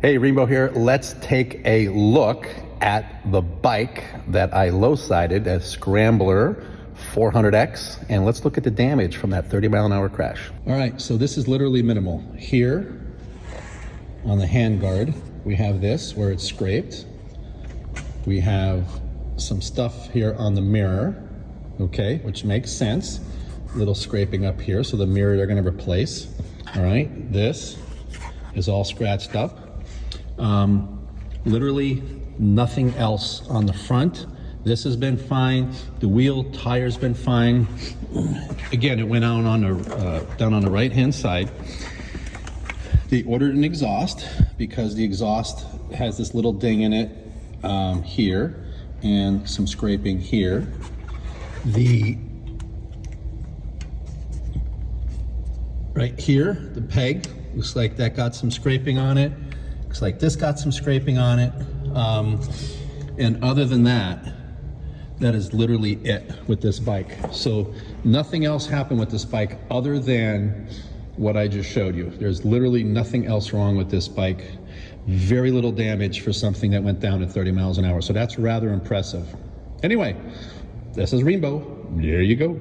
Hey, Rembo here. Let's take a look at the bike that I low-sided as Scrambler 400X, and let's look at the damage from that 30-mile-an-hour crash. All right, so this is literally minimal. Here on the handguard, we have this where it's scraped. We have some stuff here on the mirror, okay, which makes sense. Little scraping up here, so the mirror they're gonna replace. All right, this is all scratched up. Literally nothing else on the front. This has been fine. The wheel tire's been fine. Again, it went out on the down on the right-hand side. They ordered an exhaust because the exhaust has this little ding in it here and some scraping here. Right here, the peg, looks like that got some scraping on it. Looks like this got some scraping on it. And other than that, that is literally it with this bike. So nothing else happened with this bike other than what I just showed you. There's literally nothing else wrong with this bike. Very little damage for something that went down at 30 miles an hour. So that's rather impressive. Anyway, this is Rembo. There you go.